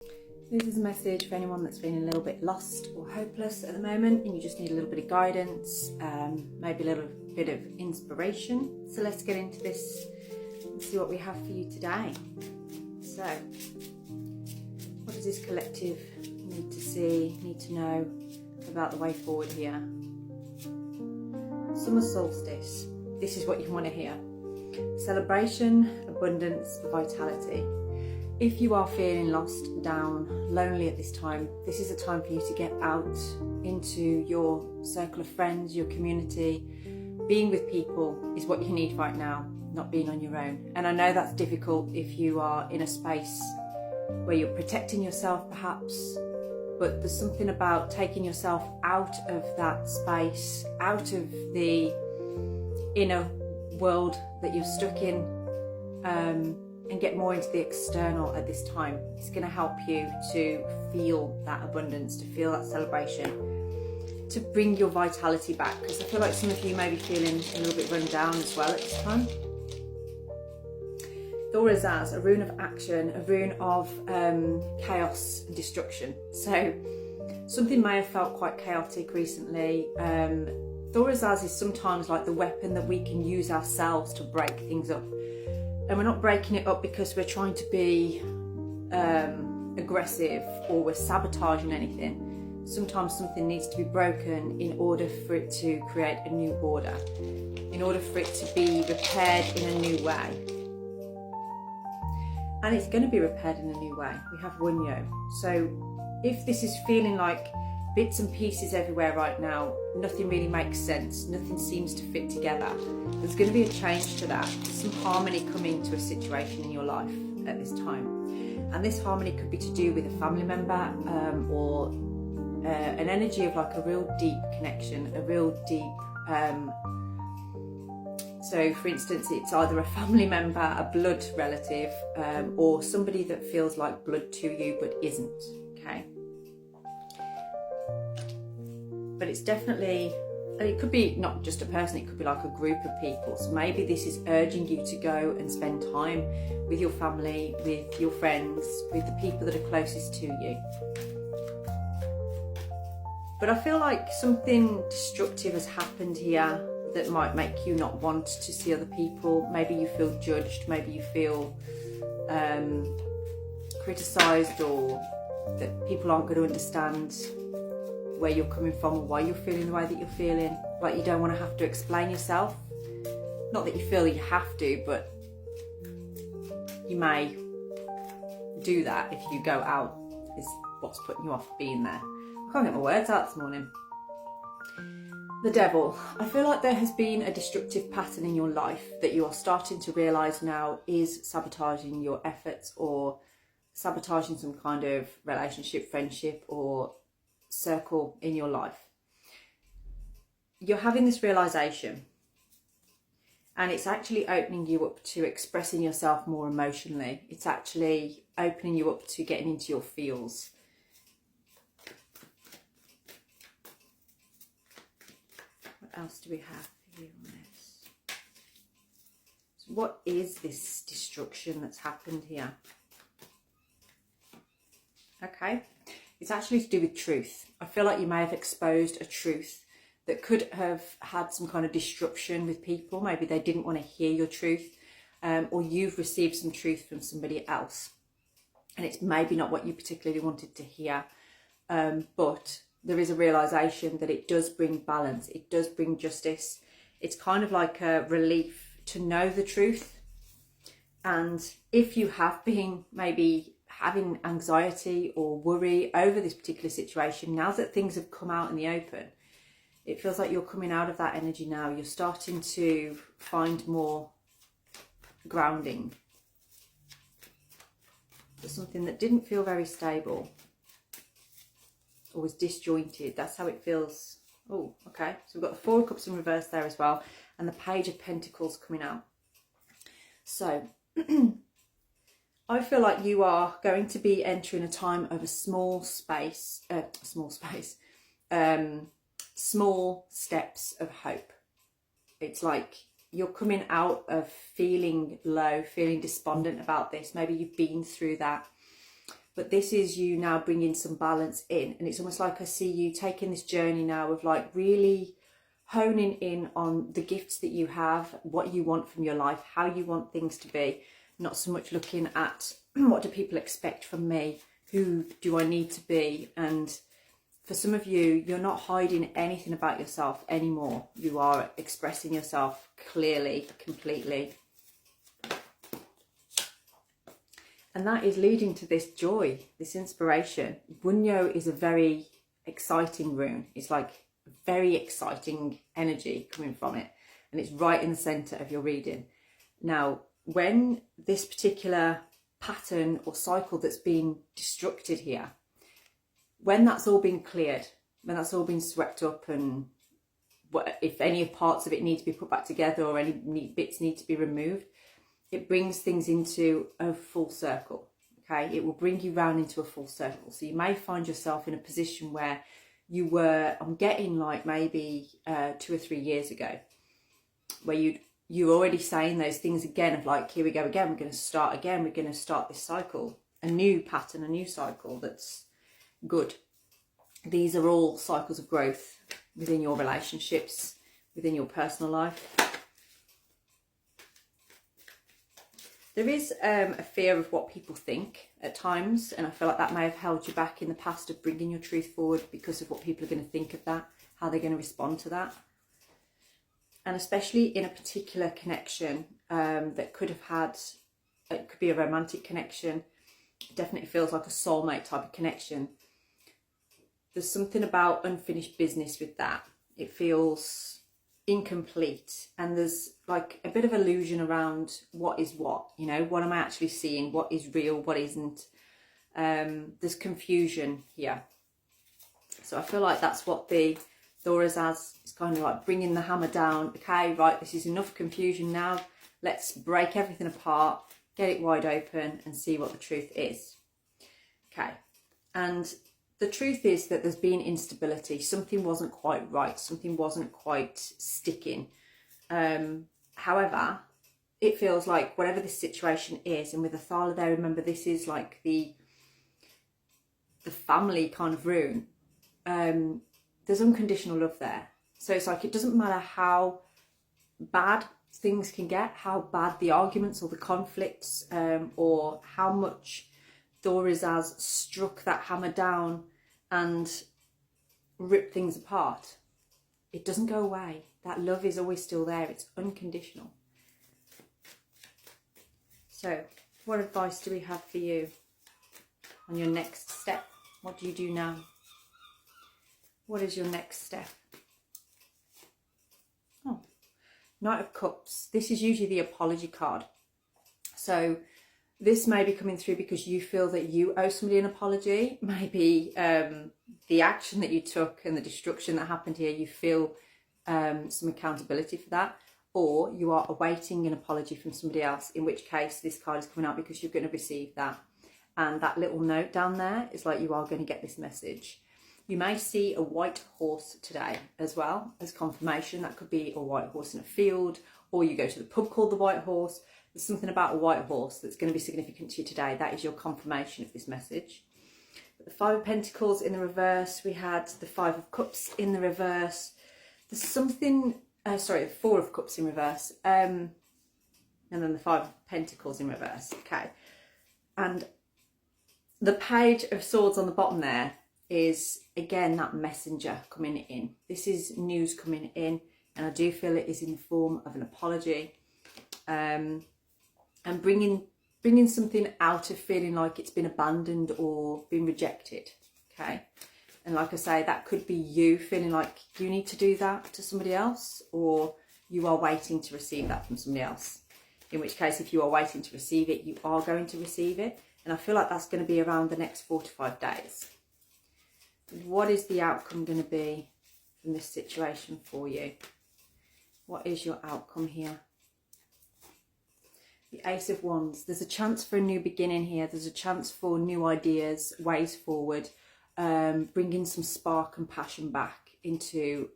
This is a message for anyone that's feeling a little bit lost or hopeless at the moment and you just need a little bit of guidance, maybe a little bit of inspiration. So let's get into this and see what we have for you today. So, what does this collective need to see, need to know about the way forward here? Summer solstice. This is what you want to hear. Celebration, abundance, vitality. If you are feeling lost, down, lonely at this time, this is a time for you to get out into your circle of friends, your community. Being with people is what you need right now, not being on your own. And I know that's difficult if you are in a space where you're protecting yourself perhaps, but there's something about taking yourself out of that space, out of the inner world that you're stuck in, and get more into the external at this time. It's going to help you to feel that abundance, to feel that celebration, to bring your vitality back, because I feel like some of you may be feeling a little bit run down as well at this time. Thorazaz, a rune of action, a rune of chaos and destruction. So something may have felt quite chaotic recently. Thorazaz is sometimes like the weapon that we can use ourselves to break things up. And we're not breaking it up because we're trying to be aggressive or we're sabotaging anything. Sometimes something needs to be broken in order for it to create a new order, in order for it to be repaired in a new way. And it's going to be repaired in a new way. We have Wyrd. So if this is feeling like bits and pieces everywhere right now, nothing really makes sense, nothing seems to fit together, there's going to be a change to that. There's some harmony coming to a situation in your life at this time. And this harmony could be to do with a family member or an energy of like a real deep connection, a real deep... So for instance, it's either a family member, a blood relative, or somebody that feels like blood to you but isn't, okay? But it's definitely, it could be not just a person, it could be like a group of people. So maybe this is urging you to go and spend time with your family, with your friends, with the people that are closest to you. But I feel like something destructive has happened here that might make you not want to see other people. Maybe you feel judged, maybe you feel criticised, or that people aren't going to understand where you're coming from or why you're feeling the way that you're feeling. Like you don't want to have to explain yourself. Not that you feel you have to, but you may do that if you go out, is what's putting you off being there. I can't get my words out this morning. The devil. I feel like there has been a destructive pattern in your life that you are starting to realise now is sabotaging your efforts or sabotaging some kind of relationship, friendship or circle in your life. You're having this realisation and it's actually opening you up to expressing yourself more emotionally. It's actually opening you up to getting into your feels. What else do we have for you on this? So what is this destruction that's happened here? Okay. It's actually to do with truth. I feel like you may have exposed a truth that could have had some kind of disruption with people. Maybe they didn't want to hear your truth, or you've received some truth from somebody else. And it's maybe not what you particularly wanted to hear, but there is a realisation that it does bring balance. It does bring justice. It's kind of like a relief to know the truth. And if you have been maybe having anxiety or worry over this particular situation, now that things have come out in the open, it feels like you're coming out of that energy now. You're starting to find more grounding. For something that didn't feel very stable or was disjointed. That's how it feels. Oh, okay. So we've got the Four of Cups in reverse there as well, and the Page of Pentacles coming out. So I feel like you are going to be entering a time of a small steps of hope. It's like you're coming out of feeling low, feeling despondent about this. Maybe you've been through that. but this is you now bringing some balance in. And it's almost like I see you taking this journey now of like really honing in on the gifts that you have, what you want from your life, how you want things to be, not so much looking at what do people expect from me, who do I need to be. And for some of you, you're not hiding anything about yourself anymore. You are expressing yourself clearly, completely. And that is leading to this joy, this inspiration. Bunyo is a very exciting rune. It's like very exciting energy coming from it. And it's right in the centre of your reading. Now, when this particular pattern or cycle that's been destructed here, when that's all been cleared, when that's all been swept up, and if any parts of it need to be put back together or any bits need to be removed, it brings things into a full circle, okay? It will bring you round into a full circle. So you may find yourself in a position where you were, I'm getting like maybe 2 or 3 years ago, where you're already saying those things again of like, here we go again, we're going to start again, we're going to start this cycle, a new pattern, a new cycle that's good. These are all cycles of growth within your relationships, within your personal life. There is a fear of what people think at times, and I feel like that may have held you back in the past of bringing your truth forward because of what people are going to think of that, how they're going to respond to that. And especially in a particular connection that could have had, it could be a romantic connection, it definitely feels like a soulmate type of connection. There's something about unfinished business with that. It feels incomplete, and there's like a bit of illusion around what is what, you know, what am I actually seeing, what is real, what isn't. There's confusion here. So I feel like that's what the Thoras as, it's kind of like bringing the hammer down. Okay, right, this is enough confusion now. Let's break everything apart, get it wide open and see what the truth is. Okay, and the truth is that there's been instability. Something wasn't quite right. Something wasn't quite sticking. However, it feels like whatever this situation is, and with the Thala there, remember this is like the family kind of rune. There's unconditional love there. So it's like it doesn't matter how bad things can get, how bad the arguments or the conflicts, or how much Thoras has struck that hammer down and ripped things apart. It doesn't go away. That love is always still there. It's unconditional. So, what advice do we have for you on your next step? What do you do now? What is your next step? Oh, Knight of Cups. This is usually the apology card. So this may be coming through because you feel that you owe somebody an apology. Maybe the action that you took and the destruction that happened here, you feel some accountability for that. Or you are awaiting an apology from somebody else, in which case this card is coming out because you're going to receive that. And that little note down there is like you are going to get this message. You may see a white horse today as well as confirmation. That could be a white horse in a field, or you go to the pub called the White Horse. There's something about a white horse that's going to be significant to you today. That is your confirmation of this message. The Five of Pentacles in the reverse. We had the Five of Cups in the reverse. There's something, the Four of Cups in reverse. And then the Five of Pentacles in reverse. Okay. And the Page of Swords on the bottom there is, again, that messenger coming in. This is news coming in, and I do feel it is in the form of an apology. And bringing something out of feeling like it's been abandoned or been rejected, okay? And like I say, that could be you feeling like you need to do that to somebody else, or you are waiting to receive that from somebody else. In which case, if you are waiting to receive it, you are going to receive it. And I feel like that's going to be around the next 4 to 5 days. What is the outcome going to be from this situation for you? What is your outcome here? The Ace of Wands. There's a chance for a new beginning here. There's a chance for new ideas, ways forward, bringing some spark and passion back into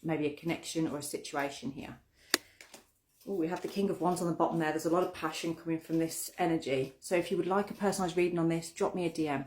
maybe a connection or a situation here. Oh, we have the King of Wands on the bottom there. There's a lot of passion coming from this energy. So if you would like a personalised reading on this, drop me a DM.